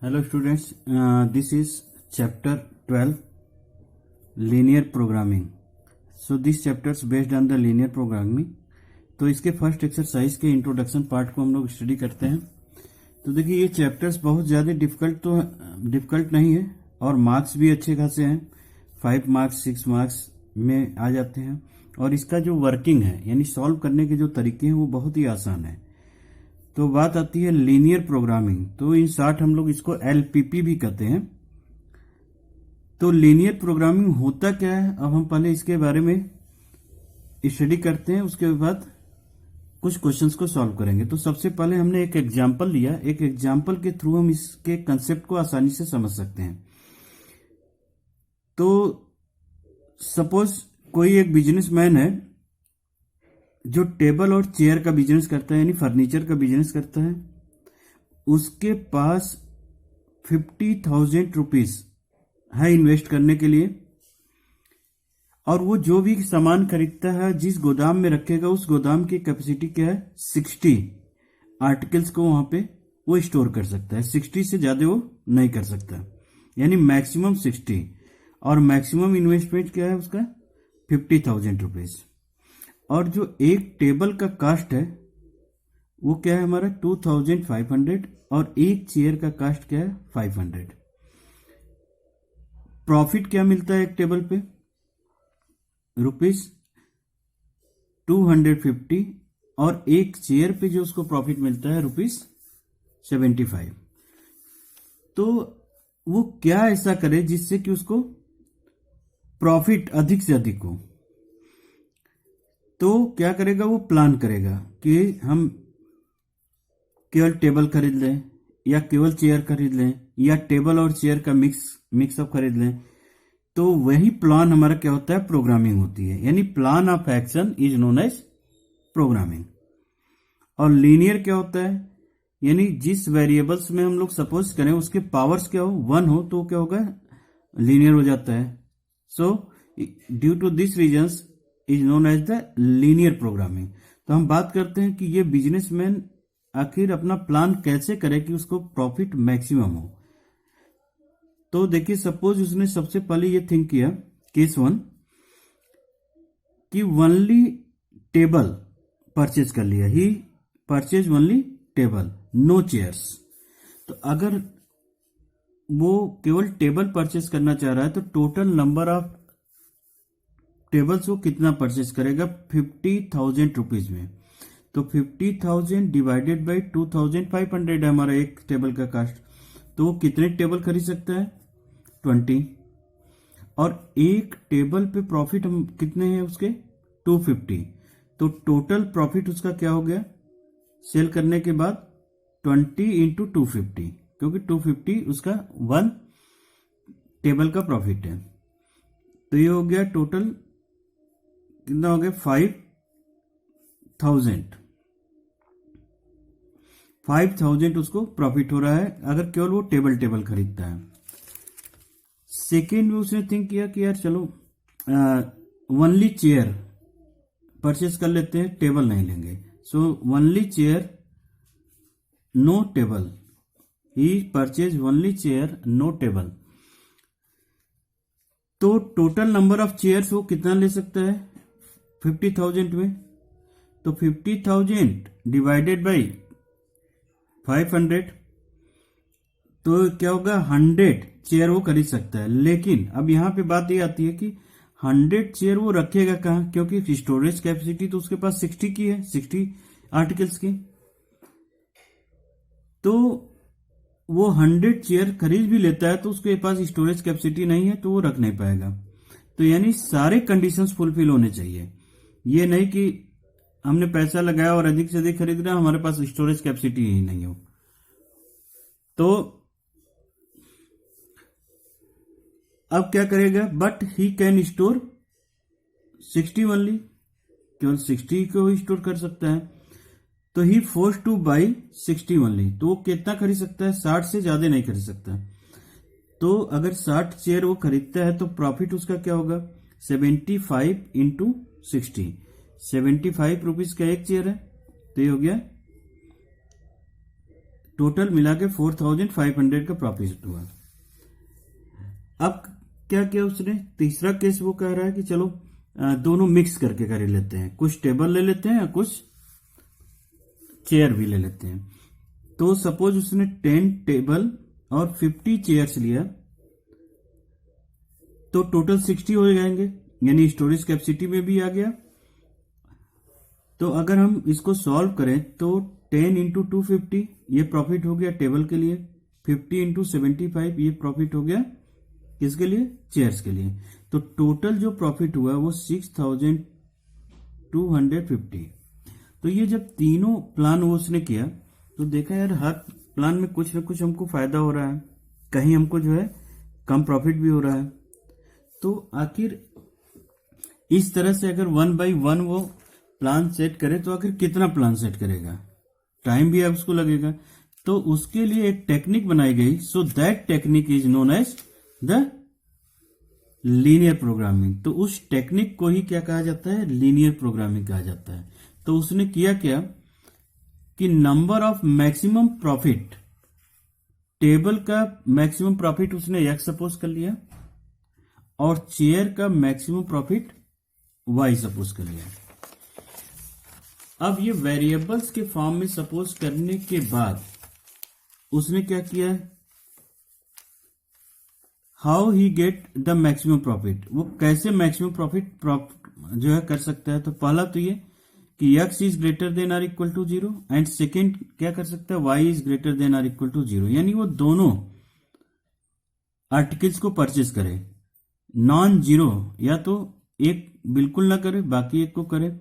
Hello students, this is chapter 12 linear programming. So this chapter is based on the linear programming. तो इसके first exercise के introduction part को हम लोग study करते हैं। तो देखिए ये चैप्टर्स बहुत ज़्यादा डिफिकल्ट नहीं है और मार्क्स भी अच्छे खासे हैं, 5 मार्क्स 6 मार्क्स में आ जाते हैं। और इसका जो वर्किंग है यानी सॉल्व करने के जो तरीके हैं वो बहुत ही आसान है। तो बात आती है लीनियर प्रोग्रामिंग, तो इन शॉर्ट हम लोग इसको एलपीपी भी कहते हैं। तो लीनियर प्रोग्रामिंग होता क्या है, अब हम पहले इसके बारे में स्टडी करते हैं, उसके बाद कुछ क्वेश्चंस को सॉल्व करेंगे। तो सबसे पहले हमने एक एग्जांपल लिया, एक एग्जांपल के थ्रू हम इसके कंसेप्ट को आसानी से समझ सकते हैं। तो सपोज कोई एक बिजनेसमैन है जो टेबल और चेयर का बिजनेस करता है, यानी फर्नीचर का बिजनेस करता है। उसके पास 50,000 रुपीज है इन्वेस्ट करने के लिए, और वो जो भी सामान खरीदता है जिस गोदाम में रखेगा उस गोदाम की कैपेसिटी क्या है, 60 आर्टिकल्स को वहां पे वो स्टोर कर सकता है। 60 से ज्यादा वो नहीं कर सकता, यानी मैक्सिमम 60, और मैक्सिमम इन्वेस्टमेंट क्या है उसका 50,000 रुपीज। और जो एक टेबल का कास्ट है वो क्या है हमारा 2,500, और एक चेयर का कास्ट क्या है 500। प्रॉफिट क्या मिलता है एक टेबल पे, ₹250, और एक चेयर पे जो उसको प्रॉफिट मिलता है ₹75। तो वो क्या ऐसा करे जिससे कि उसको प्रॉफिट अधिक से अधिक हो। तो क्या करेगा, वो प्लान करेगा कि हम केवल टेबल खरीद लें या केवल चेयर खरीद लें या टेबल और चेयर का मिक्सअप खरीद लें। तो वही प्लान हमारा क्या होता है, प्रोग्रामिंग होती है, यानी plan of action is known as programming. और लीनियर क्या होता है, यानी जिस वेरिएबल्स में हम लोग सपोज करें उसके पावर्स क्या हो 1 हो तो क्या होगा, लीनियर हो जाता है। So due to this reasons is known as the linear programming. तो हम बात करते हैं कि ये बिजनेसमैन आखिर अपना प्लान कैसे करे कि उसको प्रॉफिट मैक्सिमम हो। तो देखिए सपोज उसने सबसे पहले ये थिंक किया, केस 1, कि ओनली टेबल परचेज कर लिया, he purchase only table no chairs. तो अगर वो केवल टेबल परचेज करना चाह रहा है तो टोटल नंबर ऑफ टेबल्स वो कितना परचेज करेगा 50,000 रुपीज में। तो 50,000 डिवाइडेड बाई 2,500 है हमारा एक टेबल का कास्ट। तो वो कितने टेबल खरीद सकता है 20, और एक टेबल पे प्रॉफिट हम कितने हैं उसके 250। तो टोटल प्रॉफिट उसका क्या हो गया सेल करने के बाद 20 इंटू 250, क्योंकि 250 उसका 1 टेबल का प्रॉफिट है। तो ये हो गया टोटल कितना हो गया 5,000 उसको प्रॉफिट हो रहा है अगर केवल वो टेबल खरीदता है। सेकेंड में उसने थिंक किया कि यार चलो ओनली चेयर परचेस कर लेते हैं, टेबल नहीं लेंगे। So only chair no table, he purchase only chair no table. तो टोटल नंबर ऑफ चेयर्स वो कितना ले सकता है 50,000 में। तो 50,000 डिवाइडेड बाई 500, तो क्या होगा 100 चेयर वो खरीद सकता है। लेकिन अब यहां पे बात ये आती है कि 100 चेयर वो रखेगा कहां, क्योंकि स्टोरेज कैपेसिटी तो उसके पास 60 की है, 60 आर्टिकल्स की। तो वो 100 चेयर खरीद भी लेता है तो उसके पास स्टोरेज कैपेसिटी नहीं है तो वो रख नहीं पाएगा। तो यानी सारे कंडीशंस फुलफिल होने चाहिए, ये नहीं कि हमने पैसा लगाया और अधिक से अधिक खरीद रहा हमारे पास स्टोरेज कैपेसिटी ही नहीं हो। तो अब क्या करेगा, but he can store 60 only, केवल 60 को ही स्टोर कर सकता है। तो ही फोर्स टू बाई 60 ओनली, तो वो कितना खरीद सकता है 60 से ज्यादा नहीं खरीद सकता। तो अगर 60 चेयर वो खरीदता है तो प्रॉफिट उसका क्या होगा 75 इंटू 60, 75 रुपीज का एक चेयर है, तो ये हो गया टोटल मिला के 4500 का प्रॉफिट हुआ। अब क्या किया उसने, तीसरा केस वो कह रहा है कि चलो दोनों मिक्स करके कर लेते हैं, कुछ टेबल ले लेते हैं या कुछ चेयर भी ले लेते हैं। तो सपोज उसने 10 टेबल और 50 चेयर्स लिया, तो टोटल 60 हो जाएंगे, यानी स्टोरेज कैपेसिटी में भी आ गया। तो अगर हम इसको सॉल्व करें तो 10 इंटू 250 ये प्रॉफिट हो गया टेबल के लिए, 50 इंटू 75 ये प्रॉफिट हो गया किसके लिए, चेयर्स के लिए। तो टोटल जो प्रॉफिट हुआ वो 6250। तो ये जब तीनों प्लान वो उसने किया तो देखा यार हर प्लान में कुछ ना कुछ हमको फायदा हो रहा है, कहीं हमको जो है कम प्रॉफिट भी हो रहा है। तो आखिर इस तरह से अगर 1 बाई 1 वो प्लान सेट करे तो आखिर कितना प्लान सेट करेगा, टाइम भी अब उसको लगेगा। तो उसके लिए एक टेक्निक बनाई गई, so that technique is known as the linear programming. तो उस टेक्निक को ही क्या कहा जाता है, लीनियर प्रोग्रामिंग कहा जाता है। तो उसने किया क्या कि number of maximum profit, table का मैक्सिमम प्रॉफिट उसने x सपोज कर लिया और चेयर का मैक्सिमम प्रॉफिट y सपोज कर लिया। अब ये वेरिएबल्स के फॉर्म में सपोज करने के बाद उसने क्या किया, how he get the maximum profit, वो कैसे मैक्सिमम प्रॉफिट जो है कर सकता है। तो पहला तो ये कि x is greater than or equal to 0 and second क्या कर सकता है, y is greater than or equal to 0, यानी वो दोनों आर्टिकल्स को परचेज करे, नॉन जीरो, या तो एक बिल्कुल ना करे बाकी एक को करे,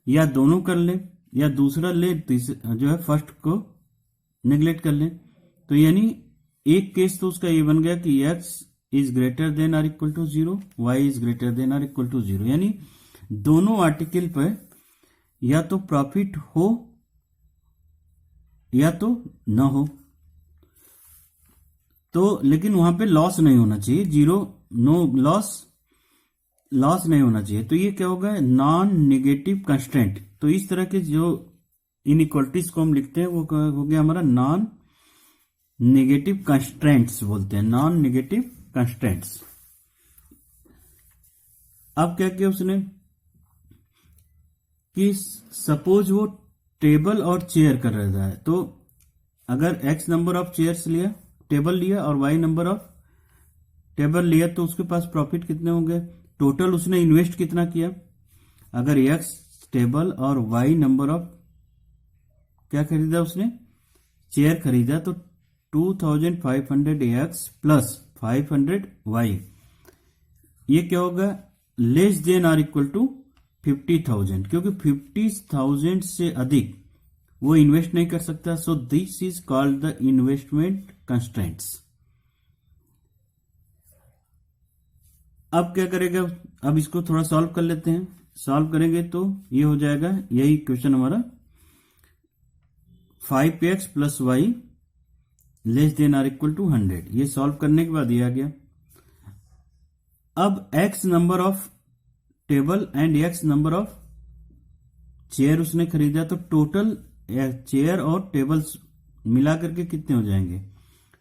या दोनों कर ले, या दूसरा ले जो है फर्स्ट को नेग्लेक्ट कर ले। तो यानी एक केस तो उसका ये बन गया कि x is greater than or equal to 0, y is greater than or equal to 0, यानी दोनों आर्टिकल पर या तो प्रॉफिट हो या तो ना हो। तो लेकिन वहां पे लॉस नहीं होना चाहिए, जीरो, नो लॉस नहीं होना चाहिए। तो ये क्या होगा, नॉन नेगेटिव कंस्टेंट। तो इस तरह के जो इनइक्वालिटीज को हम लिखते हैं वो हो गया हमारा नॉन नेगेटिव कंस्ट्रेंट्स बोलते हैं, नॉन नेगेटिव कंस्ट्रेंट्स। अब क्या किया उसने कि सपोज वो टेबल और चेयर कर रहा है, तो अगर x नंबर ऑफ चेयर्स लिया, टेबल लिया, और y नंबर ऑफ टेबल लिया, तो उसके पास प्रॉफिट कितने होंगे, टोटल उसने इन्वेस्ट कितना किया। अगर x टेबल और y नंबर ऑफ क्या खरीदा उसने, चेयर खरीदा, तो 2500x प्लस 500y ये क्या होगा, less than or equal to 50,000, क्योंकि 50,000 से अधिक वो इन्वेस्ट नहीं कर सकता। सो this is called the investment constraints. अब क्या करेगा, अब इसको थोड़ा सॉल्व कर लेते हैं। सॉल्व करेंगे तो ये हो जाएगा, यही क्वेश्चन हमारा 5x plus y less than or equal to 100। ये सॉल्व करने के बाद ये आ गया। अब x number of table and x number of chair उसने खरीदा, तो टोटल चेयर और टेबल्स मिला करके कितने हो जाएंगे,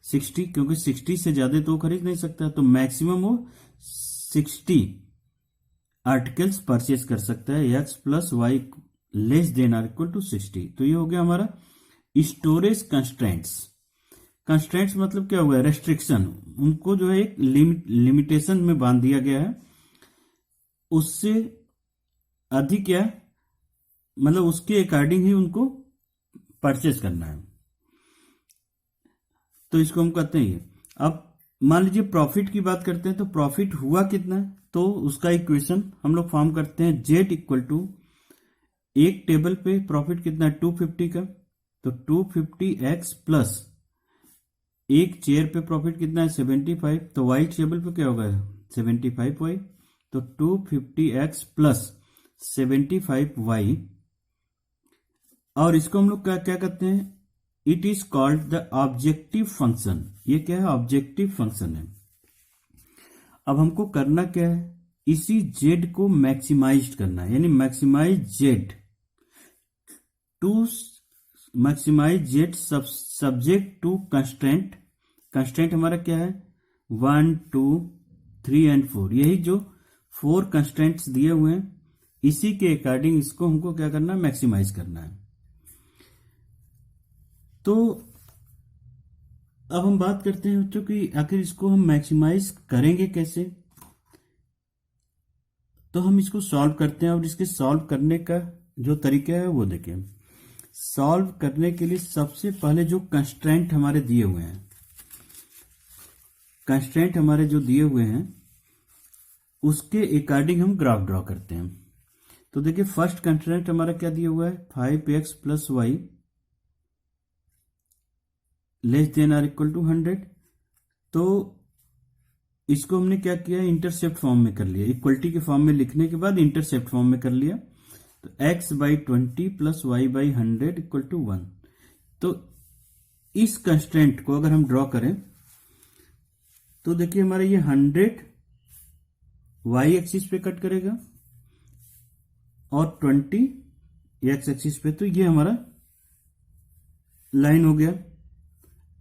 60, क्योंकि 60 से ज्यादा तो खरीद नहीं सकता। तो मैक्सिमम वो 60 आर्टिकल्स परचेज कर सकता है, x plus y less than or equal to 60। तो ये हो गया हमारा स्टोरेज कंस्ट्रेंट्स। कंस्ट्रेंट्स मतलब क्या हुआ, रेस्ट्रिक्शन, उनको जो है एक लिमिटेशन में बांध दिया गया है, उससे अधिक क्या मतलब उसके अकॉर्डिंग ही उनको परचेज करना है। तो इसको हम कहते हैं। अब मान लीजिए प्रॉफिट की बात करते हैं, तो प्रॉफिट हुआ कितना, तो उसका इक्वेशन हम लोग फॉर्म करते हैं, z इक्वल टू एक टेबल पे प्रॉफिट कितना है 250 का, तो 250x प्लस एक चेयर पे प्रॉफिट कितना है 75, तो y टेबल पे क्या होगा 75y, तो 250x प्लस 75y, और इसको हम लोग क्या कहते हैं, it is called the objective function. ये क्या है, ऑब्जेक्टिव फंक्शन है। अब हमको करना क्या है, इसी z को मैक्सिमाइज करना है, यानी maximise z to maximise z subject to constraint. Constraint हमारा क्या है, 1 2 3 एंड 4, यही जो 4 कंस्ट्रेंट्स दिए हुए हैं इसी के अकॉर्डिंग इसको हमको क्या करना है, मैक्सिमाइज करना है। तो अब हम बात करते हैं बच्चों कि आखिर इसको हम मैक्सिमाइज करेंगे कैसे। तो हम इसको सॉल्व करते हैं और इसके सॉल्व करने का जो तरीका है वो देखें। सॉल्व करने के लिए सबसे पहले जो कंस्ट्रेंट हमारे दिए हुए हैं, कंस्ट्रेंट हमारे जो दिए हुए हैं उसके अकॉर्डिंग हम ग्राफ ड्रॉ करते हैं। तो देखिए फर्स्ट कंस्ट्रेंट हमारा क्या दिया हुआ है, 5x plus y less than or equal to 100। तो इसको हमने क्या किया, इंटरसेप्ट फॉर्म में कर लिया, इक्वलिटी के फॉर्म में लिखने के बाद इंटरसेप्ट फॉर्म में कर लिया। तो x by 20 plus y by 100 equal to 1। तो इस कंस्ट्रेंट को अगर हम ड्रॉ करें तो देखिए हमारा ये 100 वाई एक्सिस पे कट करेगा और 20 एक्स एक्सिस पे। तो ये हमारा लाइन हो गया।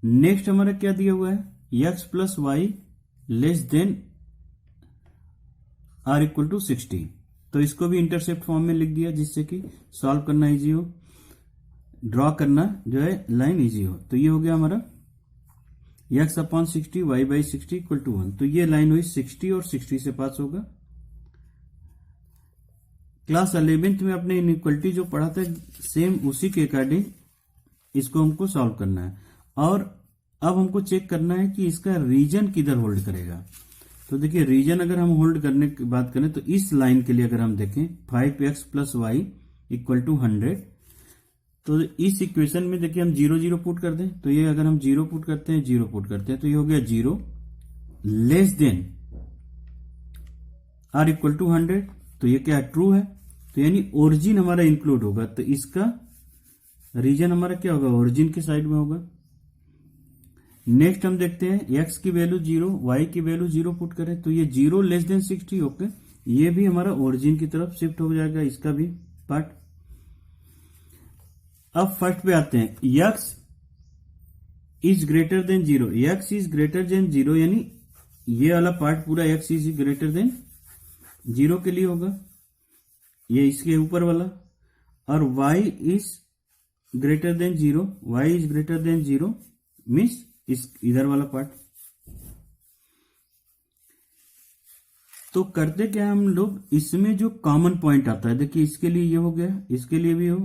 नेक्स्ट हमारा क्या दिया हुआ है, x plus y less than or equal to 60। तो इसको भी इंटरसेप्ट फॉर्म में लिख दिया जिससे कि सॉल्व करना इजी हो, ड्रॉ करना जो है लाइन इजी हो। तो ये हो गया हमारा x upon 60 y by 60 equal to 1। तो ये लाइन हुई 60 और 60 से पास होगा। क्लास 11th में अपने इनइक्वलिटी जो पढ़ा था सेम उसी के अकॉर्डिंग इसको हमको सॉल्व करना है। और अब हमको चेक करना है कि इसका रीजन किधर होल्ड करेगा। तो देखिए रीजन अगर हम होल्ड करने की बात करें तो इस लाइन के लिए अगर हम देखें 5x plus y equal to 100, तो इस इक्वेशन में देखिए हम 0 0 पुट कर दें। तो ये अगर हम 0 पुट करते हैं, 0 पुट करते हैं तो ये हो गया 0 less than or equal to 100। तो ये क्या ट्रू है, तो यानी ओरिजिन हमारा इंक्लूड होगा। तो इसका रीजन हमारा क्या होगा, ओरिजिन के साइड में होगा। नेक्स्ट हम देखते हैं x की वैल्यू 0, y की वैल्यू 0 पुट करें तो ये 0 लेस देन 60। ओके, ये भी हमारा ओरिजिन की तरफ शिफ्ट हो जाएगा, इसका भी पार्ट। अब फर्स्ट पे आते हैं, x is greater then 0। x is greater then 0 यानी ये वाला पार्ट पूरा x इज ग्रेटर देन 0 के लिए होगा, ये इसके ऊपर वाला। और y is greater then 0, y is greater then 0 means इस इधर वाला पार्ट। तो करते क्या हम लोग, इसमें जो कॉमन पॉइंट आता है, देखिए इसके लिए ये हो गया, इसके लिए भी हो,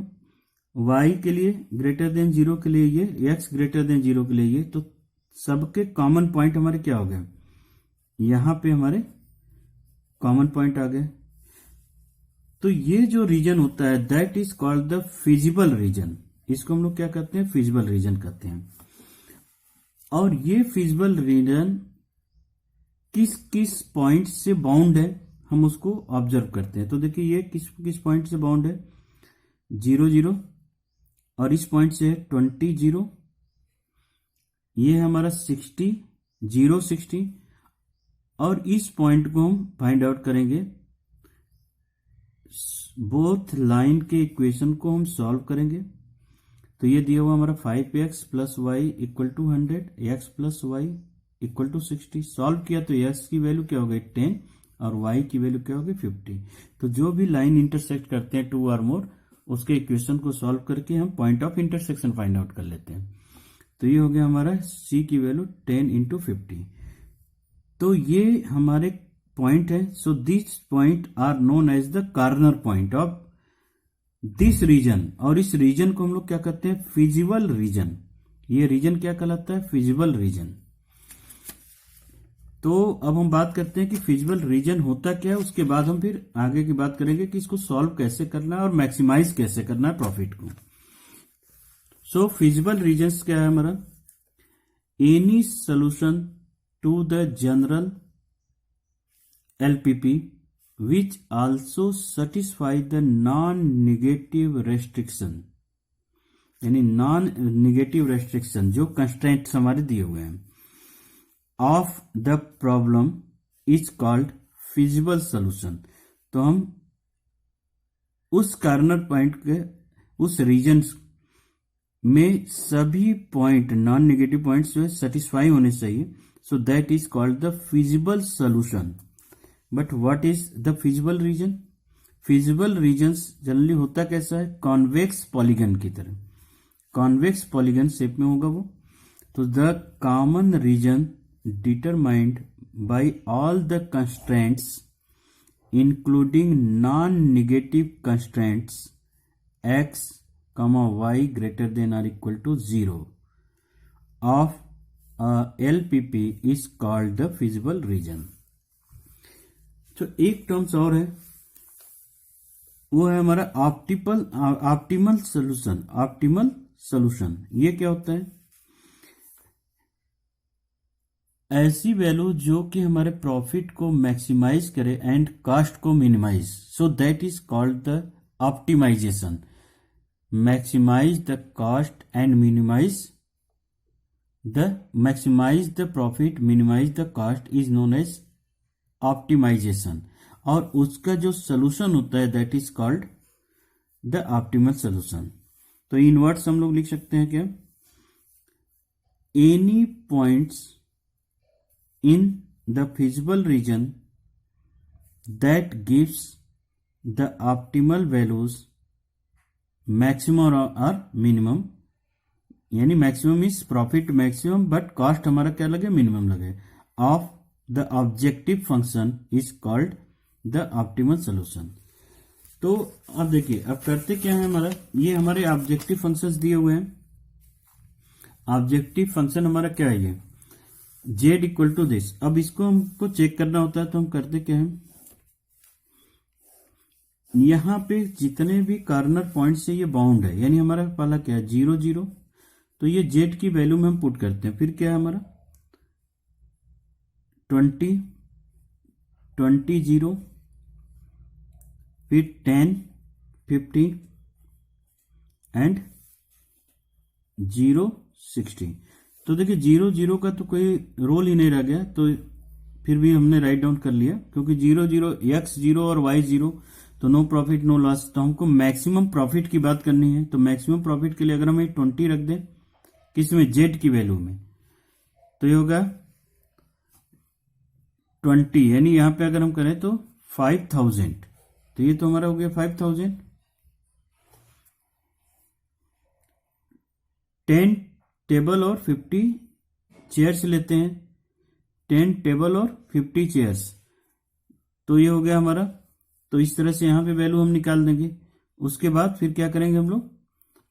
y के लिए ग्रेटर देन 0 के लिए ये, x ग्रेटर देन 0 के लिए ये। तो सबके कॉमन पॉइंट हमारे क्या हो गए, यहां पे हमारे कॉमन पॉइंट आ गए। तो ये जो रीजन होता है that is called the feasible reason. इसको हम लोग क्या कहते हैं, फिजिबल रीजन कहते हैं। और ये फिजिबल रीजन किस किस पॉइंट से बाउंड है हम उसको ऑब्जर्व करते हैं। तो देखिए ये किस किस पॉइंट से बाउंड है, 0 0, और इस पॉइंट से 20 0, ये है हमारा 60 0 60। और इस पॉइंट को हम फाइंड आउट करेंगे, बोथ लाइन के इक्वेशन को हम सॉल्व करेंगे। तो ये दिया हुआ हमारा 5x plus y equal to 100, x plus y equal to 60। Solve किया तो x की वैल्यू क्या हो गई 10 और y की वैल्यू क्या हो गई 50। तो जो भी लाइन इंटरसेक्ट करते हैं 2 और मोर, उसके इक्वेशन को सॉल्व करके हम point of intersection find out कर लेते हैं। तो ये हो गया हमारा c की वैल्यू 10 इंटू 50। तो ये हमारे पॉइंट है। So this point are known as the corner point of this region. और इस रीजन को हम लोग क्या कहते हैं, फिजिबल रीजन। ये रीजन क्या कहलाता है, फिजिबल रीजन। तो अब हम बात करते हैं कि फिजिबल रीजन होता क्या है, उसके बाद हम फिर आगे की बात करेंगे कि इसको सॉल्व कैसे करना है और मैक्सिमाइज कैसे करना है प्रॉफिट को। सो फिजिबल रीजन क्या है हमारा, any solution to the general LPP which also satisfy the non-negative restriction, यानी नॉन नेगेटिव रेस्ट्रिक्शन जो कंस्ट्रेंट्स हमारे दिए हुए हैं of the problem is called feasible solution. तो हम उस कॉर्नर पॉइंट के उस रीजन में सभी पॉइंट नॉन नेगेटिव पॉइंट्स जो है सेटिस्फाई होने चाहिए, so that is called the feasible solution. But what is the feasible region? Feasible regions generally होता कैसा है? कॉन्वेक्स पॉलीगन की तरह, कॉन्वेक्स पॉलीगन शेप में होगा वो। तो the common region determined by all the constraints including non negative constraints x, y greater than or equal to 0 of LPP is called the feasible region। तो एक terms और है, वो है हमारा ऑप्टिमल सोल्यूशन। ऑप्टिमल सोल्यूशन ये क्या होता है? ऐसी वैल्यू जो कि हमारे प्रॉफिट को मैक्सिमाइज करे एंड कॉस्ट को minimise, so that is called the optimisation. maximize the cost and minimize the profit, minimize the cost is known as optimization। और उसका जो solution होता है that is called the optimal solution। तो इन words हम लोग लिख सकते हैं क्या? any points in the feasible region that gives the optimal values maximum और मिनिमम, यानी maximum is profit maximum but cost हमारा क्या लगे? मिनिमम लगे, of the objective function is called the optimal solution. तो अब देखिए, अब करते क्या है हमारा, ये हमारे ऑब्जेक्टिव फंक्शंस दिए हुए हैं। ऑब्जेक्टिव फंक्शन हमारा क्या है? ये z इक्वल टू दिस। अब इसको हमको चेक करना होता है, तो हम करते क्या है, यहां पे जितने भी कॉर्नर पॉइंट से ये बाउंड है, यानी हमारा पहला क्या है? 0 0। तो ये z की वैल्यू में हम पुट करते हैं। फिर क्या है हमारा? 20 20 0, फिर 10 50 एंड 0 60। तो देखिए 0 0 का तो कोई रोल ही नहीं रह गया, तो फिर भी हमने राइट डाउन कर लिया, क्योंकि 0 0 x 0 और y 0, तो नो प्रॉफिट नो लॉस। तो हमको मैक्सिमम प्रॉफिट की बात करनी है, तो मैक्सिमम प्रॉफिट के लिए अगर हम 20 रख दें किसमें? z की वैल्यू में, तो ये होगा 20, यानी यहां पे अगर हम करें तो 5000। तो ये तो हमारा हो गया 5000। 10 टेबल और 50 चेयर्स लेते हैं, 10 टेबल और 50 चेयर्स, तो ये हो गया हमारा। तो इस तरह से यहां पे वैल्यू हम निकाल देंगे। उसके बाद फिर क्या करेंगे हम लोग?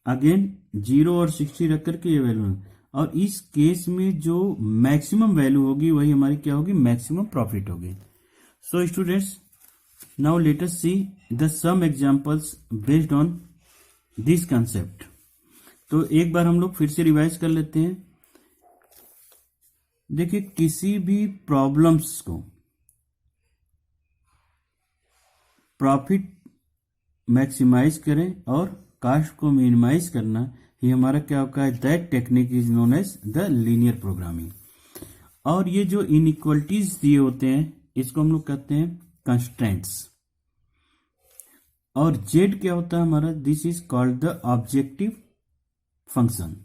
अगेन 0 और 60 रख करके ये वैल्यू, और इस केस में जो मैक्सिमम वैल्यू होगी वही हमारी क्या होगी? मैक्सिमम प्रॉफिट होगी। So students, now let us see the some examples based on this concept. तो एक बार हम लोग फिर से रिवाइज कर लेते हैं। देखिए, किसी भी प्रॉब्लम्स को प्रॉफिट मैक्सिमाइज करें और कॉस्ट को मिनिमाइज करना, ये हमारा क्या होगा? That technique is known as the linear programming. और ये जो इनइक्वलिटीज दिए होते हैं, इसको हम लोग कहते हैं कंस्ट्रेंट्स। और z क्या होता है हमारा? This is called the objective function.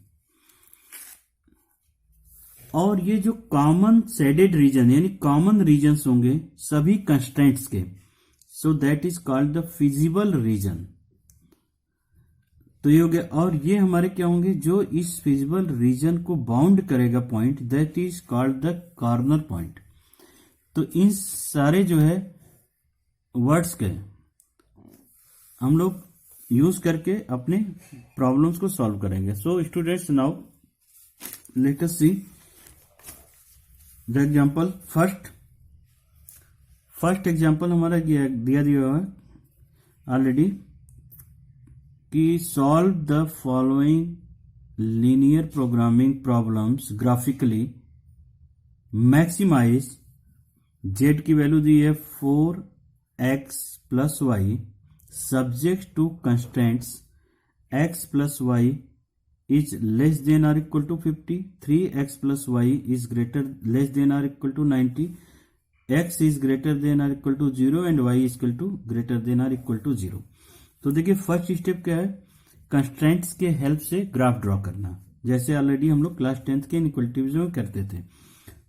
और ये जो कॉमन शेडेड रीजन, यानी कॉमन रीजन्स होंगे सभी कंस्ट्रेंट्स के, सो that is called the feasible reason. तो ये हो गया। और ये हमारे क्या होंगे? जो इस फिजिबल रीजन को बाउंड करेगा point, that is called the corner point. तो इन सारे जो है वर्ड्स के हम लोग यूज करके अपने प्रॉब्लम्स को सॉल्व करेंगे। So students, now let us see the example. First example हमारा दिया हुआ है ऑलरेडी, कि solve the following linear programming problems graphically, maximise z की वैल्यू दी है 4x + y, subject to constraints x + y is less than or equal to 50, 3x + y is less than or equal to 90, x is greater than or equal to 0 and y is equal to greater than or equal to 0। तो देखिए first step क्या है constraints के help से graph draw करना, जैसे already हम लोग क्लास 10th के इनइक्वालिटीज में करते थे।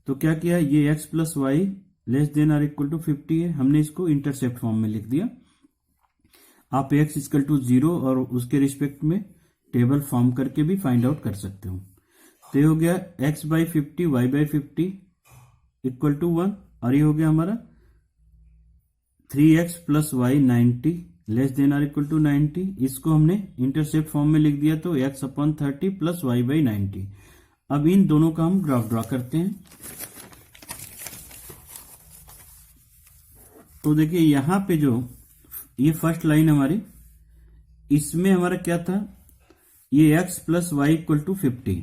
तो क्या किया, ये x plus y less than or equal to 50 है, हमने इसको इंटरसेप्ट फॉर्म में लिख दिया। आप x इक्वल टू 0 और उसके रिस्पेक्ट में टेबल फॉर्म करके भी फाइंड आउट कर सकते हो। तो ये हो गया x by 50 y by 50 equal to 1, और ये हो गया हमारा 3x plus y 90 less than or equal to 90। इसको हमने इंटरसेप्ट फॉर्म में लिख दिया, तो x upon 30 plus y by 90। अब इन दोनों का हम ग्राफ ड्रॉ करते हैं। तो देखिए यहां पे जो ये फर्स्ट लाइन हमारी, इसमें हमारा क्या था, ये x plus y equal to 50,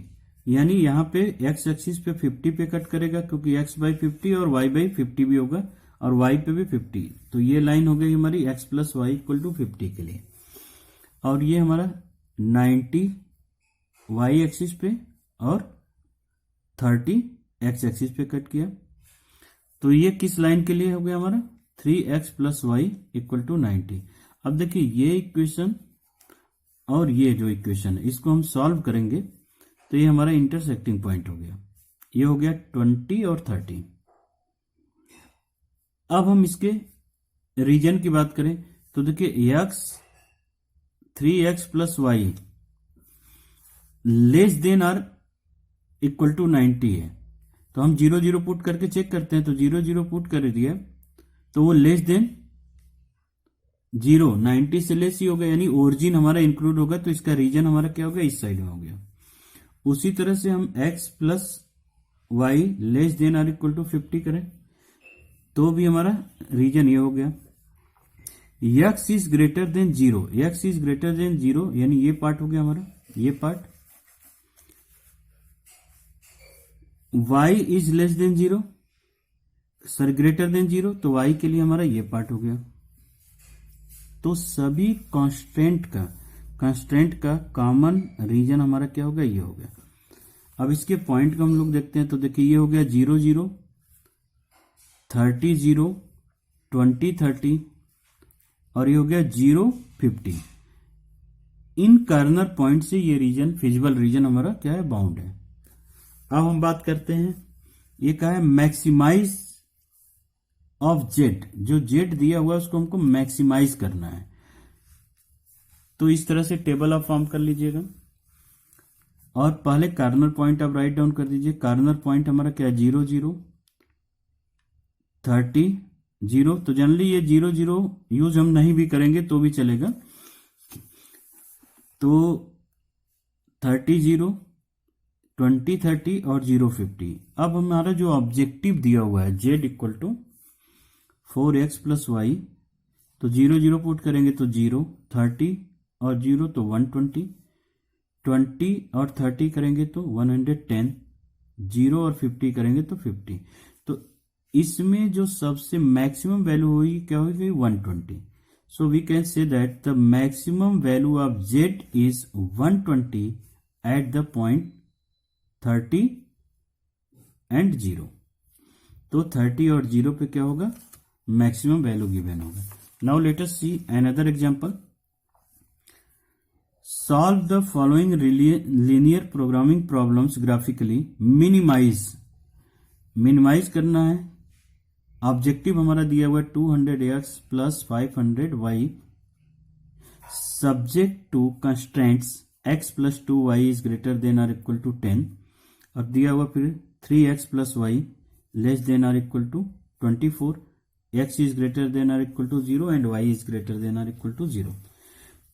यानी यहां पे x एक्सिस पे 50 पे कट करेगा, क्योंकि x बाई 50 और y बाई 50 भी होगा, और y पे भी 50। तो ये लाइन हो गई हमारी x plus y equal to 50 के लिए। और ये हमारा 90 y एक्सिस पे और 30 x एक्सिस पे कट किया। तो ये किस लाइन के लिए हो गया हमारा, 3x plus y equal to 90। अब देखिए ये इक्वेशन और ये जो इक्वेशन है इसको हम सॉल्व करेंगे, तो ये हमारा इंटरसेक्टिंग पॉइंट हो गया, ये हो गया 20 और 30। अब हम इसके रीजन की बात करें तो देखिए x 3x plus y less than or equal to 90 है, तो हम 0 0 पुट करके चेक करते हैं। तो 0 0 पुट कर दिया तो वो लेस देन 0 90 से लेस ही होगा, यानी ओरिजिन हमारा इंक्लूड होगा, तो इसका रीजन हमारा क्या हो गया, इस साइड में हो गया। उसी तरह से हम x plus y less than or equal to 50 करें तो भी हमारा रीजन ये हो गया। x is greater then 0, x is greater then 0 यानी ये पार्ट हो गया हमारा, ये part. y is less then 0, sir greater than 0, तो y के लिए हमारा ये पार्ट हो गया। तो सभी कांस्टेंट का कॉमन रीजन हमारा क्या हो गया, ये हो गया। अब इसके पॉइंट को हम लोग देखते हैं, तो देखिए ये हो गया 0 0 30 0 20 30 और ये हो गया 0 50। इन कार्नर पॉइंट से ये रीजन, फिजिबल रीजन हमारा क्या है, बाउंड है। अब हम बात करते हैं, ये क्या है, मैक्सिमाइज ऑफ जेड। जो जेड दिया हुआ है उसको हमको मैक्सिमाइज करना है, तो इस तरह से टेबल आप फॉर्म कर लीजिएगा। और पहले कार्नर पॉइंट आप राइट डाउन कर दीजिए। कार्नर पॉइंट हमारा क्या है, 0 0 30 0। तो जनरली ये 0 0 यूज हम नहीं भी करेंगे तो भी चलेगा। तो 30 0 20 30 और 0 50। अब हमारा जो ऑब्जेक्टिव दिया हुआ है z equal to 4x plus y, तो 0 0 पुट करेंगे तो 0 30 और 0 तो 120, 20 और 30 करेंगे तो 110, 0 और 50 करेंगे तो 50। तो इसमें जो सबसे मैक्सिमम वैल्यू हुई क्या होगी, 120। So we can say that the maximum value of z is 120 at the point 30 and 0। तो 30 और 0 पे क्या होगा, मैक्सिमम वैल्यू गिवन होगा। Now let us see another example. Solve the following linear programming problems graphically. Minimise करना है। Objective हमारा दिया हुआ है 200x plus 500y subject to constraints x plus 2y is greater than or equal to 10, और दिया हुआ फिर 3x plus y less than or equal to 24, x is greater than or equal to 0 and y is greater than or equal to 0।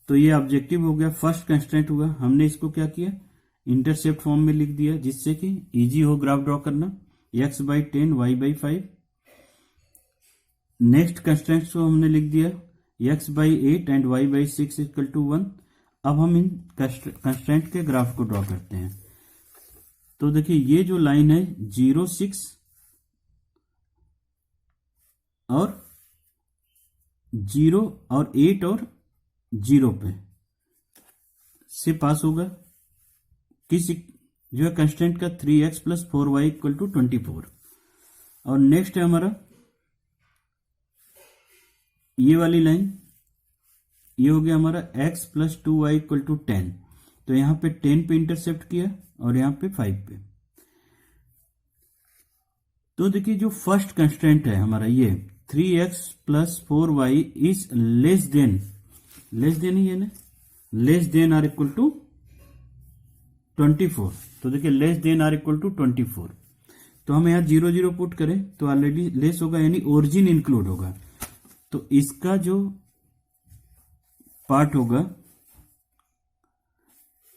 तो ये objective हो गया, first constraint हुआ। हमने इसको क्या किया, इंटरसेप्ट फॉर्म में लिख दिया, जिससे कि इजी हो ग्राफ ड्रॉ करना। x by 10 y by 5। Next constraint को हमने लिख दिया x by 8 and y by 6 equal to 1। अब हम इन कंस्ट्रेंट के ग्राफ को ड्रॉ करते हैं। तो देखिए ये जो लाइन है 0 6 और 0 और 8 और 0 पे से पास होगा, किस जो है कंस्टेंट का 3x plus 4y equal to 24। और नेक्स्ट है हमारा ये वाली लाइन, ये हो गया हमारा x plus 2y equal to 10। तो यहां पे 10 पे इंटरसेप्ट किया और यहां पे 5 पे। तो देखिए जो फर्स्ट कंस्टेंट है हमारा ये 3x plus 4y is less than ही है ना, less than or equal to 24। तो देखिए less than or equal to 24। तो हम यहाँ 0 0 पुट करें तो ऑलरेडी लेस होगा, यानी ओरिजिन इंक्लूड होगा। तो इसका जो पार्ट होगा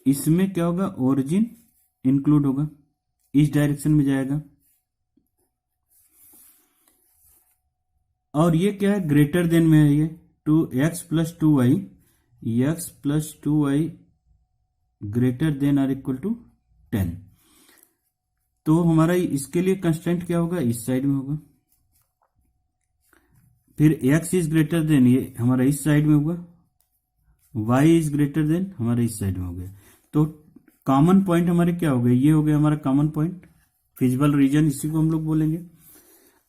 इसमें क्या होगा, ओरिजिन इंक्लूड होगा, इस डायरेक्शन में जाएगा। और ये क्या है, ग्रेटर देन में है ये 2x plus 2y, x plus 2y greater than or equal to 10। तो हमारा इसके लिए कंस्टेंट क्या होगा, इस साइड में होगा। फिर x इज ग्रेटर देन, ये हमारा इस साइड में होगा। y इज ग्रेटर देन हमारा इस साइड में हो गया। तो कॉमन पॉइंट हमारे क्या हो गए, ये हो गया हमारा कॉमन पॉइंट, फिजिबल रीजन, इसी को हम लोग बोलेंगे।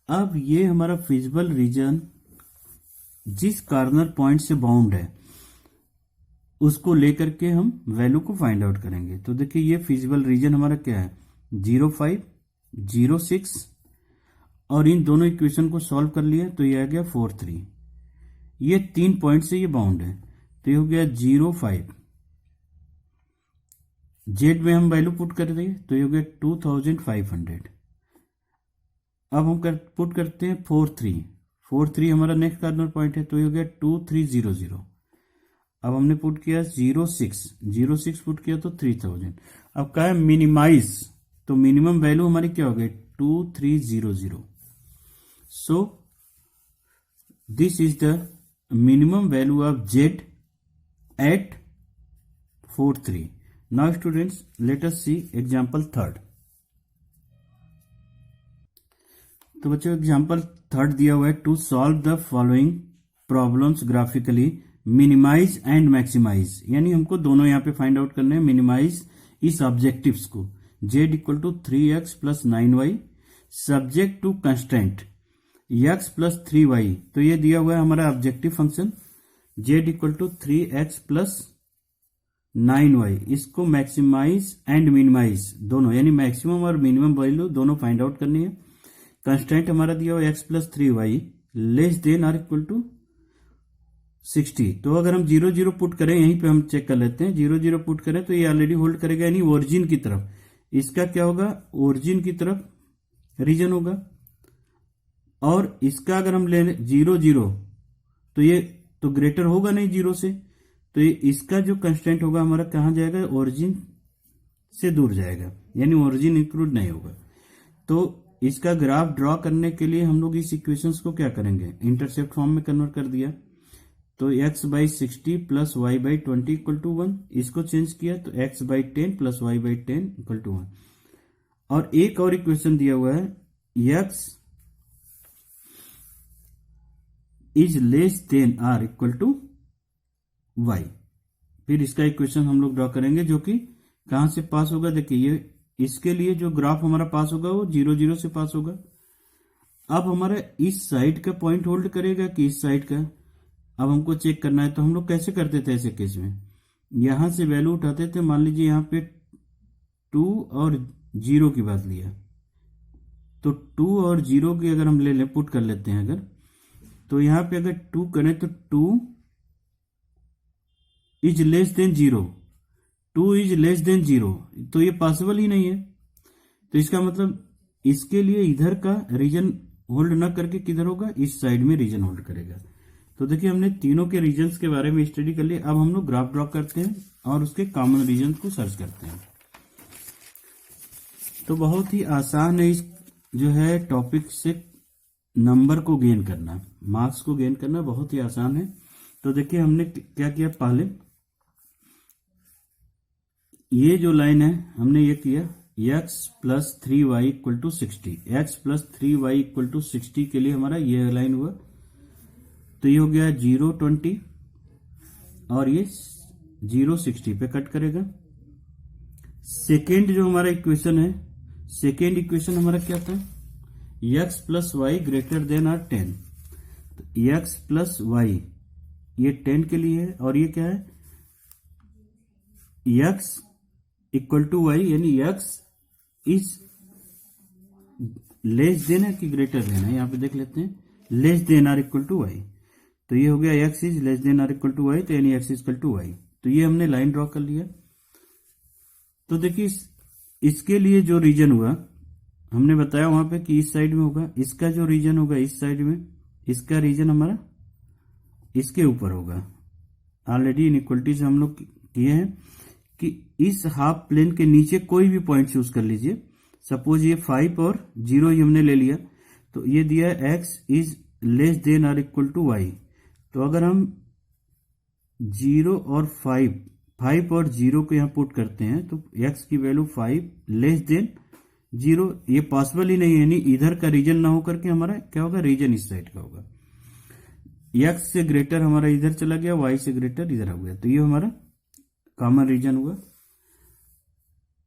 अब ये हमारा फिजिबल रीजन जिस कॉर्नर पॉइंट से बाउंड है उसको लेकर के हम वैल्यू को फाइंड आउट करेंगे। तो देखिए ये फिजिबल रीजन हमारा क्या है, 0.5, 0.6, और इन दोनों इक्वेशन को सॉल्व कर लिया तो ये आ गया 4.3। ये 3 पॉइंट से ये बाउंड है, तो ये हो गया 0.5। जेड में हम वैल्यू पुट कर देंगे तो ये हो गया 2500। अब हम पुट करते हैं 4.3 हमारा नेक्स्ट कॉर्नर पॉइंट है, तो ये हो गया 2300। अब हमने पुट किया 0.6 पुट किया तो 3000। अब क्या है मिनिमाइज, तो मिनिमम वैल्यू हमारी क्या हो गई 2300। So this is the minimum value of z at 4.3। Now students let us see example third. तो बच्चों एग्जांपल थर्ड दिया हुआ है, to solve the following problems graphically minimize and maximize, यानी हमको दोनों यहाँ पे फाइंड आउट करने हैं। मिनिमाइज इस ऑब्जेक्टिव्स को, z equal to 3x plus 9y subject to constant x plus 3y। तो ये दिया हुआ है हमारा objective function z equal to 3x plus 9y। इसको मैक्सिमाइज एंड मिनिमाइज दोनों, यानी मैक्सिमम और मिनिमम वैल्यू दोनों फाइंड आउट करनी है। कंस्टेंट हमारा दिया हुआ x plus 3y less than or equal to 60। तो अगर हम 0 0 पुट करें, यहीं पे हम चेक कर लेते हैं, 0 0 पुट करें तो ये ऑलरेडी होल्ड करेगा, यानी ओरिजिन की तरफ। इसका क्या होगा, ओरिजिन की तरफ रीजन होगा। और इसका अगर हम ले 0 0 तो ये तो ग्रेटर होगा नहीं 0 से, तो ये इसका जो कंस्टेंट होगा हमारा कहाँ जाएगा, ओरिजिन से दूर जाएगा, यानी ओरिजिन इंक्लूड नहीं होगा। तो इसका ग्राफ ड्रॉ करने के लिए हम लोग इस इक्वेशंस को क्या करेंगे, इंटरसेप्ट फॉर्म में कन्वर्ट कर दिया। तो x by 60 plus y by 20 equal to 1, इसको चेंज किया तो x by 10 plus y by 10 equal to 1। और एक और इक्वेशन दिया हुआ है, x is less than or equal to y। फिर इसका इक्वेशन हम लोग ड्रॉ करेंगे जो कि कहां से पास होगा, देखिए ये इसके लिए जो ग्राफ हमारा पास होगा वो 0 0 से पास होगा। अब हमारा इस साइड का पॉइंट होल्ड करेगा कि इस साइड का, अब हमको चेक करना है। तो हम लोग कैसे करते थे ऐसे केस में, यहां से वैल्यू उठाते थे, मान लीजिए यहां पे 2 और 0 की बात लिया, तो 2 और 0 की अगर हम ले लें, पुट कर लेते हैं अगर, तो यहां पे अगर 2 करें तो 2 is less then 0, 2 is less then 0, तो ये पॉसिबल ही नहीं है। तो इसका मतलब इसके लिए इधर का रीजन होल्ड ना करके किधर होगा, इस साइड में रीजन होल्ड करेगा। तो देखिए हमने तीनों के रीजन्स के बारे में स्टडी कर लिया। अब हम लोग ग्राफ ड्रॉ करते हैं और उसके कॉमन रीजन को सर्च करते हैं। तो बहुत ही आसान है इस जो है टॉपिक से नंबर को गेन करना, मार्क्स को गेन करना बहुत ही आसान है। तो देखिए हमने क्या किया, पहले ये जो लाइन है हमने ये किया x plus 3y equal to 60, x plus 3y equal to 60 के लिए हमारा ये लाइन हुआ। तो ये हो गया 0 20 और ये 0 60 पे कट करेगा। सेकेंड जो हमारा इक्वेशन है, सेकेंड इक्वेशन हमारा क्या था, x plus y greater than or 10। तो x प्लस वाई ये 10 के लिए है, और ये क्या है, x इक्वल टू वाई, यानी x इज लेस देन है कि ग्रेटर देन है, यहाँ पे देख लेते हैं, less than or equal to y. तो ये हो गया x is less than or equal to y, तो यानी x इक्वल टू वाई। तो ये हमने लाइन ड्रॉ कर लिया। तो देखिए इसके लिए जो रीजन हुआ, हमने बताया वहां पे कि इस साइड में होगा, इसका जो रीजन होगा इस साइड में, इसका रीजन हमारा इसके ऊपर होगा। ऑलरेडी इनइक्वलिटीज हम लोग किए हैं कि इस हाफ प्लेन के नीचे कोई भी पॉइंट चूज कर लीजिए। सपोज ये 5 और 0 ही हमने ले लिया, तो ये दिया है x is less than or equal to y. तो अगर हम 0 और 5 और 0 को यहाँ पुट करते हैं तो x की वैल्यू 5 लेस देन 0, ये पॉसिबल ही नहीं है, यानी इधर का रीजन ना होकर के हमारा क्या होगा, रीजन इस साइड का होगा। x से ग्रेटर हमारा इधर चला गया, y से ग्रेटर इधर आ गया, तो ये हमारा कॉमन रीजन हुआ।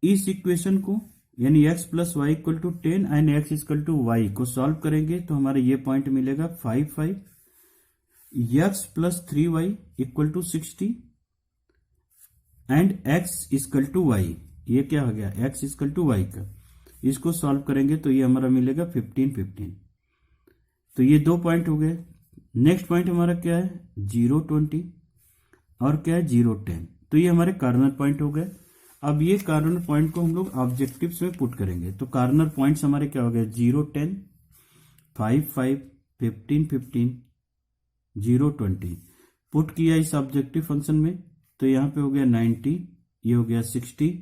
इस इक्वेशन को यानी x plus y equal to 10 and x equal to y को सॉल्व करेंगे तो हमारा ये पॉइंट मिलेगा 5 x plus 3y equal to 60 and x equal to y, ये क्या हो गया, x इक्वल टू वाई का, इसको सॉल्व करेंगे तो ये हमारा मिलेगा 15। तो ये 2 पॉइंट हो गए। नेक्स्ट पॉइंट हमारा क्या है, 0 20 और क्या है 0 10। तो ये हमारे कार्नर पॉइंट हो गए। अब ये कार्नर पॉइंट को हम लोग ऑब्जेक्टिव्स में पुट करेंगे। तो कार्नर पॉइंट्स हमारे क्या हो गए, 0 10 5 5 15 15 0 20। पुट किया इस ऑब्जेक्टिव फंक्शन में, तो यहाँ पे हो गया 90, ये हो गया 60,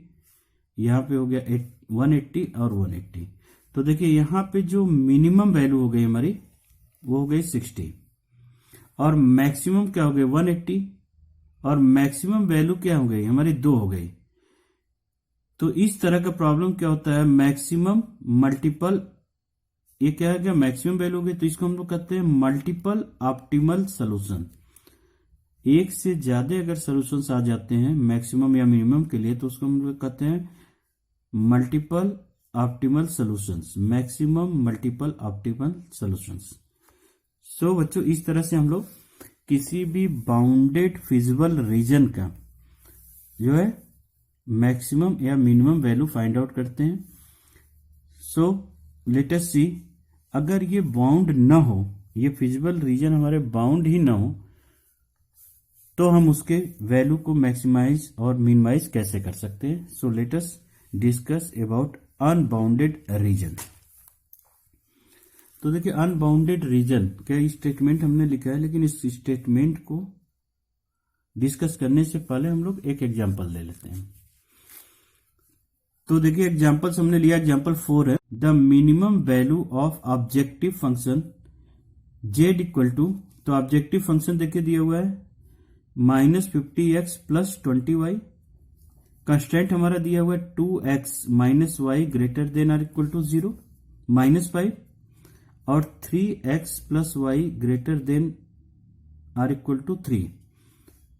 यहाँ पे हो गया 180 और 180। तो देखिए यहाँ पे जो मिनिमम वैल्यू हो गई हमारी वो हो गई 60 और मैक्सिमम क्या हो गई 180 और मैक्सिमम वैल्यू क्या हो गई हमारी 2 हो गई। तो इस तरह का प्रॉब्लम क्या होता है, मैक्सिमम मल्टीपल, ये क्या है, क्या मैक्सिमम वैल्यू हो गई, तो इसको हम लोग कहते हैं मल्टीपल ऑप्टिमल सॉल्यूशन। एक से ज्यादा अगर सॉल्यूशंस आ जाते हैं मैक्सिमम या मिनिमम के लिए तो उसको हम लोग कहते हैं multiple optimal solutions, maximum multiple optimal solutions. So बच्चों इस तरह से हम लोग किसी भी बाउंडेड फिजिबल रीजन का जो है मैक्सिमम या मिनिमम वैल्यू फाइंड आउट करते हैं। सो लेट अस सी, अगर ये बाउंड ना हो, ये फिजिबल रीजन हमारे बाउंड ही ना हो, तो हम उसके वैल्यू को मैक्सिमाइज और मिनिमाइज कैसे कर सकते हैं। So let us discuss about unbounded region. तो देखिए अनबाउंडेड रीजन क्या स्टेटमेंट हमने लिखा है, लेकिन इस स्टेटमेंट को डिस्कस करने से पहले हम लोग एक एग्जांपल ले लेते हैं। तो देखिए एग्जांपल्स हमने लिया, एग्जांपल 4 है, the minimum value of objective function z equal to, तो ऑब्जेक्टिव फंक्शन देखिए दिया हुआ है -50x प्लस 20y, कंस्टेंट हमारा दिया हुआ है 2x minus y greater than or equal to 0 -5 और 3x plus y greater than or equal to 3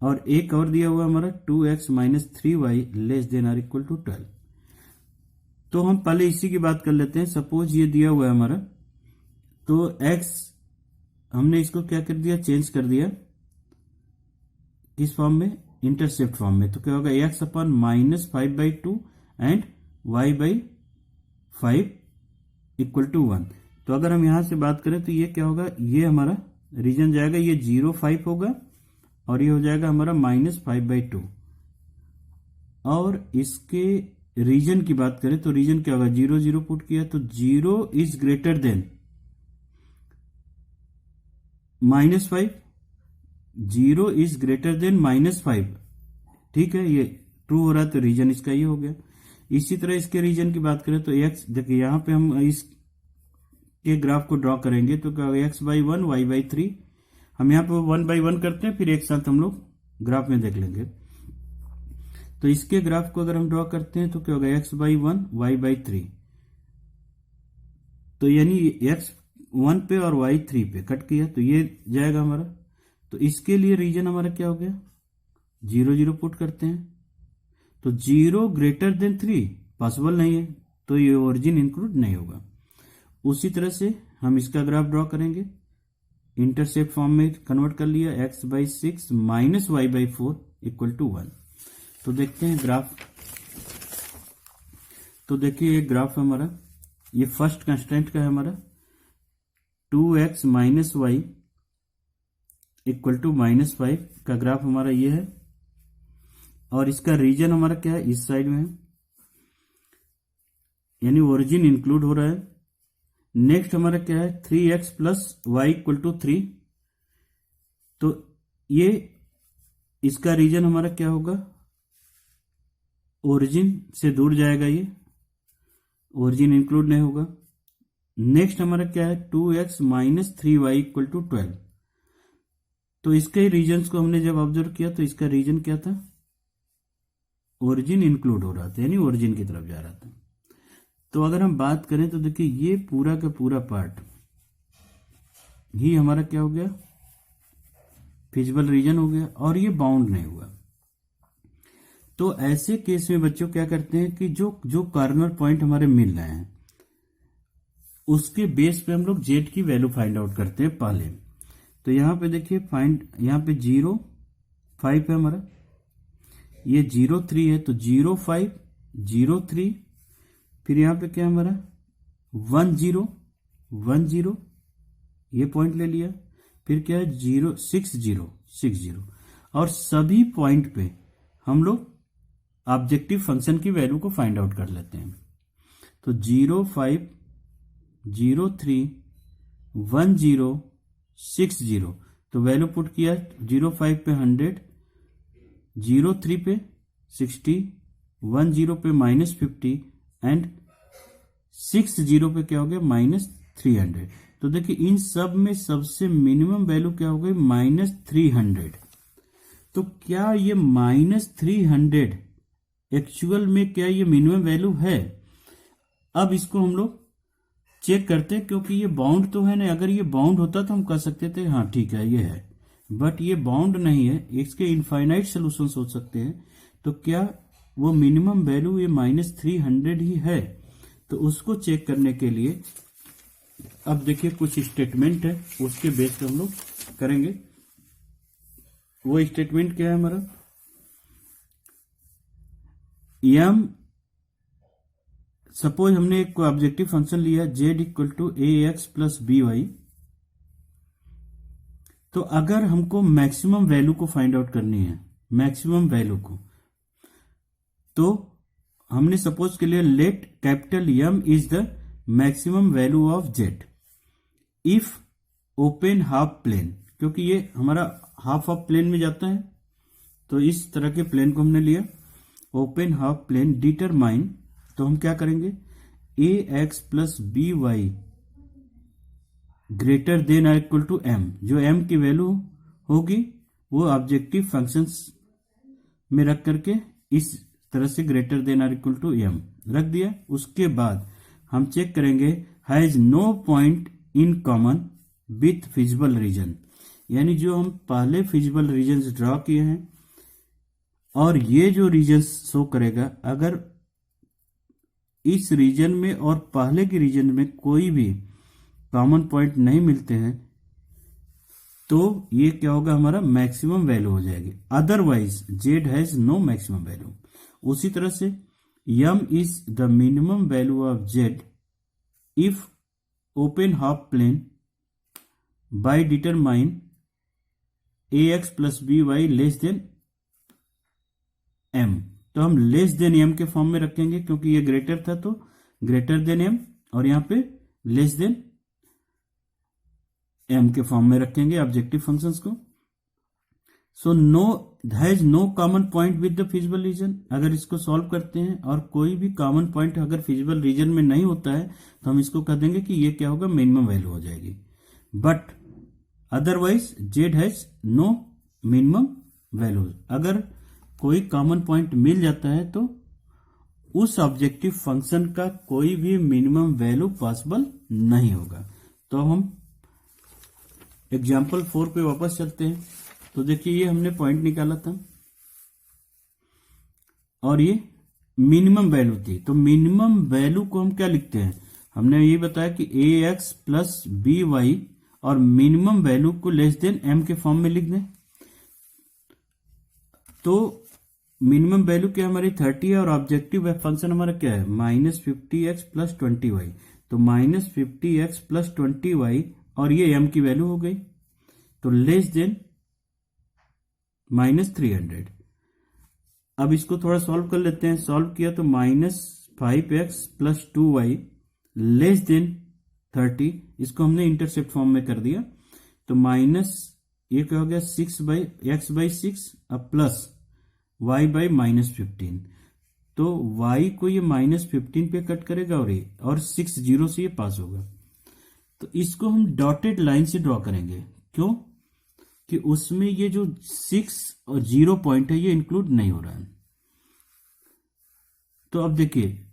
और एक और दिया हुआ हमारा 2x minus 3y less than or equal to 12। तो हम पहले इसी की बात कर लेते हैं। सपोज ये दिया हुआ है हमारा, तो x हमने इसको क्या कर दिया, चेंज कर दिया किस फॉर्म में, इंटरसेप्ट फॉर्म में। तो क्या होगा x upon -5/2 and y/5 equal to 1। तो अगर हम यहां से बात करें तो ये क्या होगा, ये हमारा रीजन जाएगा, ये 0 5 होगा और ये हो जाएगा हमारा -5/2। और इसके रीजन की बात करें तो रीजन क्या होगा, 0 0 पुट किया तो 0 is greater then -5, 0 is greater then -5, ठीक है, ये ट्रू हो रहा है तो रीजन इसका ये हो गया। इसी तरह इसके रीजन की बात करें तो x, देखिए यहां पे हम इस के ग्राफ को ड्रॉ करेंगे तो क्या होगा x/1 y/3, हम यहाँ पे 1/1 करते हैं फिर एक साथ हम लोग ग्राफ में देख लेंगे। तो इसके ग्राफ को अगर हम ड्रॉ करते हैं तो क्या होगा x/1 y/3, तो यानी x 1 पे और y 3 पे कट किया तो ये जाएगा हमारा। तो इसके लिए रीजन हमारा क्या हो गया, 0 0 पुट करते हैं तो 0 ग्रेटर देन 3 पॉसिबल नहीं है, तो ये ओरिजिन इंक्लूड नहीं होगा। उसी तरह से हम इसका ग्राफ ड्रॉ करेंगे इंटरसेप्ट फॉर्म में कन्वर्ट कर लिया, x/6 minus y/4 equal to 1। तो देखते हैं ग्राफ। तो देखिए ये ग्राफ हमारा, ये फर्स्ट कंस्टेंट का है हमारा 2x minus Y equal to -5 का ग्राफ हमारा ये है, और इसका रीजन हमारा क्या है, इस साइड में है, यानी ओरिजिन इंक्लूड हो रहा है। नेक्स्ट हमारा क्या है 3x plus y equal to 3। तो ये इसका रीजन हमारा क्या होगा, ओरिजिन से दूर जाएगा, ये ओरिजिन इंक्लूड नहीं होगा। नेक्स्ट हमारा क्या है 2x minus 3y equal to 12। तो इसके रीजन्स को हमने जब ऑब्जर्व किया तो इसका रीजन क्या था, ओरिजिन इंक्लूड हो रहा था, यानी ओरिजिन की तरफ जा रहा था। तो अगर हम बात करें तो देखिए ये पूरा का पूरा पार्ट ही हमारा क्या हो गया, फिजिबल रीजन हो गया, और ये बाउंड नहीं हुआ। तो ऐसे केस में बच्चों क्या करते हैं कि जो कॉर्नर पॉइंट हमारे मिल रहे हैं उसके बेस पे हम लोग जेड की वैल्यू फाइंड आउट करते हैं पहले। तो यहां पे देखिए यहां पे 0, 5 है हमारा, ये 0, 3 है, तो 0, 5, 0, 3, फिर यहां पे क्या है हमारा 1, 0, 1, 0, ये पॉइंट ले लिया, फिर क्या है 0, 6, 0, 6, 0, और सभी पॉइंट पे हम लोग ऑब्जेक्टिव फंक्शन की वैल्यू को फाइंड आउट कर लेते हैं। तो 0, 5, 0, 3, 1, 0, 6, 0, तो वैल्यू पुट किया 0, 5 पे 100, 0, 3 पे 60, 1, 0 पे -50 एंड 6, 0 पे क्या हो गया -300। तो देखिए इन सब में सबसे मिनिमम वैल्यू क्या हो गई -300। तो क्या ये -300 एक्चुअल में क्या ये मिनिमम वैल्यू है? अब इसको हम लोग चेक करते हैं, क्योंकि ये बाउंड तो है ना। अगर ये बाउंड होता तो हम कह सकते थे हाँ ठीक है ये है, बट ये बाउंड नहीं है, इसके इनफाइनाइट सोल्यूशन हो सकते हैं। तो क्या वो मिनिमम वैल्यू ये -300 ही है? तो उसको चेक करने के लिए अब देखिए कुछ स्टेटमेंट है, उसके बेस पे हम लोग करेंगे। वो स्टेटमेंट क्या है हमारा, यम सपोज हमने एक ऑब्जेक्टिव फंक्शन लिया z equal to ax plus by। तो अगर हमको मैक्सिमम वैल्यू को फाइंड आउट करनी है, मैक्सिमम वैल्यू को, तो हमने सपोज के लिए let capital M is the maximum value of z if open half plane, क्योंकि ये हमारा हाफ ऑफ प्लेन में जाता है। तो इस तरह के प्लेन को हमने लिया, ओपन हाफ प्लेन, डिटरमाइन, तो हम क्या करेंगे ax plus by greater than और इक्वल टू m। जो m की वैल्यू होगी वो ऑब्जेक्टिव फंक्शंस में रख करके इस तरह से ग्रेटर देन और इक्वल टू m रख दिया। उसके बाद हम चेक करेंगे has no point in common with feasible region, यानी जो हम पहले फिजिबल रीजन ड्रॉ किए हैं और ये जो रीजन शो करेगा, अगर इस रीजन में और पहले के रीजन में कोई भी कॉमन पॉइंट नहीं मिलते हैं तो ये क्या होगा, हमारा मैक्सिमम वैल्यू हो जाएगी। Otherwise z has no maximum value. उसी तरह से m is the minimum value of z if open half plane by determine ax plus by less than m। तो हम लेस देन m के फॉर्म में रखेंगे, क्योंकि ये ग्रेटर था तो ग्रेटर देन m, और यहां पे लेस देन m के फॉर्म में रखेंगे ऑब्जेक्टिव फंक्शंस को। So no has no common point with the feasible region. अगर इसको सॉल्व करते हैं और कोई भी कॉमन पॉइंट अगर फिजिबल रीजन में नहीं होता है तो हम इसको कह देंगे कि ये क्या होगा, मिनिमम वैल्यू हो जाएगी। But otherwise z has no minimum value. अगर कोई कॉमन पॉइंट मिल जाता है तो उस ऑब्जेक्टिव फंक्शन का कोई भी मिनिमम वैल्यू पॉसिबल नहीं होगा। तो हम एग्जाम्पल 4 पे वापस चलते हैं। तो देखिए ये हमने पॉइंट निकाला था और ये मिनिमम वैल्यू थी। तो मिनिमम वैल्यू को हम क्या लिखते हैं, हमने ये बताया कि ax प्लस by और मिनिमम वैल्यू को लेस देन m के फॉर्म में लिख दें। तो मिनिमम वैल्यू क्या हमारी 30 है और ऑब्जेक्टिव फंक्शन हमारा क्या है -50x प्लस 20y। तो -50x प्लस 20y और ये m की वैल्यू हो गई, तो लेस देन -300। अब इसको थोड़ा सॉल्व कर लेते हैं। सॉल्व किया तो -5x plus 2y less than 30, इसको हमने इंटरसेप्ट फॉर्म में कर दिया। तो माइनस ये क्या हो गया 6/x/6 अब प्लस y बाई -15। तो y को ये -15 पे कट करेगा और 6 0 से ये पास होगा। तो इसको हम डॉटेड लाइन से ड्रॉ करेंगे। क्यों? कि उसमें ये जो 6 और 0 पॉइंट है ये इंक्लूड नहीं हो रहा है। तो अब देखिए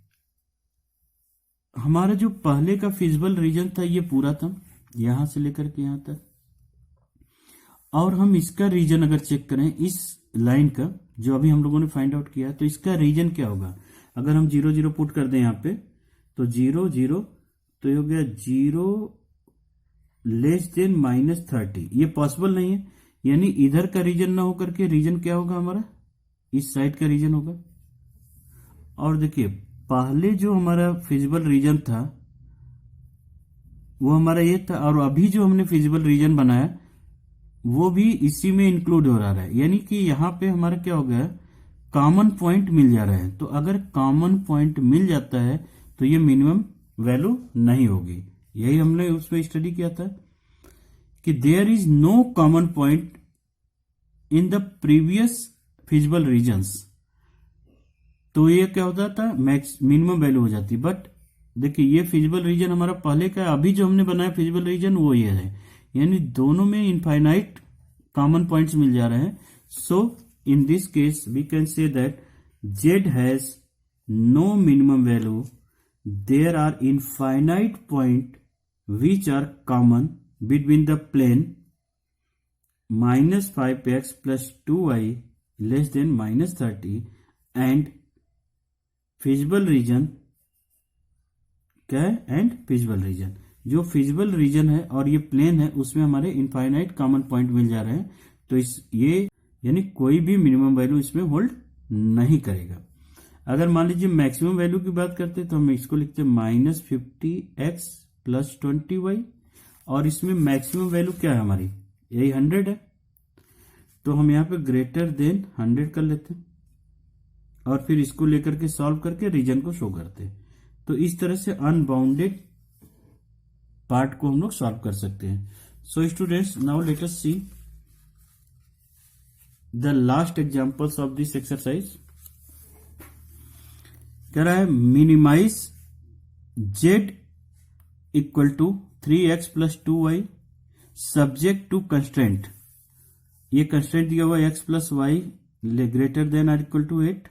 हमारा जो पहले का फिजिबल रीजन था ये पूरा था यहां से लेकर के यहां तक, और हम इसका रीजन अगर चेक करें इस लाइन का जो अभी हम लोगों ने फाइंड आउट किया, तो इसका रीजन क्या होगा? अगर हम 0 0 पुट कर दें यहाँ पे तो 0 0, तो ये हो गया 0 लेस देन -30। ये पॉसिबल नहीं है, यानी इधर का रीजन ना होकर के रीजन क्या होगा हमारा इस साइड का रीजन होगा। और देखिए पहले जो हमारा फिजिबल रीजन था वो हमारा ये था, और अभी जो हमने फिजिबल रीजन बनाया वो भी इसी में इंक्लूड हो रहा है। यानी कि यहां पे हमारा क्या हो गया कॉमन पॉइंट मिल जा रहा है। तो अगर कॉमन पॉइंट मिल जाता है तो ये मिनिमम वैल्यू नहीं होगी। यही हमने उसमें स्टडी किया था कि there is no common point in the previous feasible regions. तो ये क्या होता था मिनिमम वैल्यू हो जाती। बट देखिए ये फिजिबल रीजन हमारा पहले का, अभी जो हमने बनाया फिजिबल रीजन वो ये है, यानी दोनों में इनफाइनाइट कॉमन पॉइंट्स मिल जा रहे हैं। So in this case we can say that z has no minimum value, there are infinite point which are common between the plane -5x plus 2y less than -30 and feasible region क्या है and feasible region. जो feasible region है और ये plane है उसमें हमारे infinite common point मिल जा रहे हैं। तो ये यानी कोई भी मिनिमम वैल्यू इसमें होल्ड नहीं करेगा। अगर मान लीजिए मैक्सिमम वैल्यू की बात करते हैं तो हम इसको लिखते हैं -50x प्लस 20y, और इसमें मैक्सिमम वैल्यू क्या है हमारी यही 100 है। तो हम यहाँ पे ग्रेटर देन 100 कर लेते हैं और फिर इसको लेकर के सॉल्व करके रीजन को शो करते हैं। तो इस तरह से अनबाउंडेड पार्ट को हम लोग सॉल्व कर सकते हैं। So students now let us see the last examples of this exercise. कह रहा है minimize z equal to 3x plus 2y subject to constraint. ये कंस्ट्रेंट दिया हुआ x plus y greater than or equal to 8,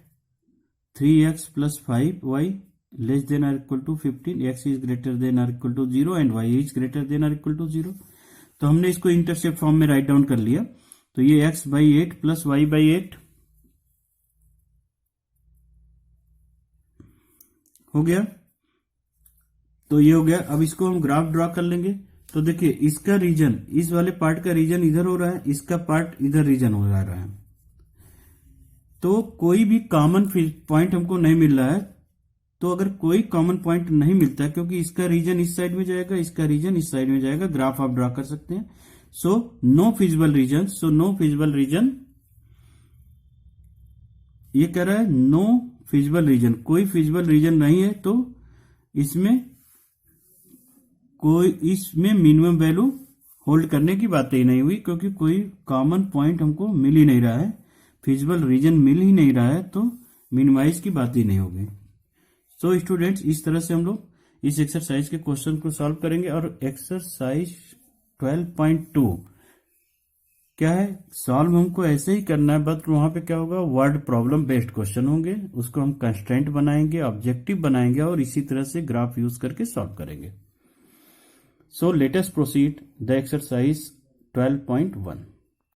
3x plus 5y less than or equal to 15, x is greater than or equal to 0 and y is greater than or equal to 0। तो हमने इसको intercept form में write down कर लिया। तो ये x by 8 plus y by 8 हो गया। तो ये हो गया। अब इसको हम ग्राफ ड्रॉ कर लेंगे। तो देखिए इसका रीजन, इस वाले पार्ट का रीजन इधर हो रहा है, इसका पार्ट इधर रीजन हो रहा है। तो कोई भी कॉमन पॉइंट हमको नहीं मिल रहा है। तो अगर कोई कॉमन पॉइंट नहीं मिलता है क्योंकि इसका रीजन इस साइड में जाएगा, इसका रीजन इस साइड में जाएगा, ग्राफ आप ड्रॉ कर सकते हैं। So no feasible region. So no feasible region, ये कह रहा है नो फिजिबल रीजन, कोई फिजिबल रीजन नहीं है। तो इसमें मिनिमम वैल्यू होल्ड करने की बात ही नहीं हुई क्योंकि कोई कॉमन पॉइंट हमको मिल ही नहीं रहा है, फिजिबल रीजन मिल ही नहीं रहा है, तो मिनिमाइज की बात ही नहीं होगी। सो स्टूडेंट्स इस तरह से हम लोग इस एक्सरसाइज के क्वेश्चन को सॉल्व करेंगे। और एक्सरसाइज 12.2 क्या है, सॉल्व हमको ऐसे ही करना है, बट वहां पे क्या होगा वर्ड प्रॉब्लम बेस्ड क्वेश्चन होंगे, उसको हम कंस्ट्रेंट बनाएंगे, ऑब्जेक्टिव बनाएंगे और इसी तरह से ग्राफ यूज करके सॉल्व करेंगे। सो let us proceed the exercise 12.1।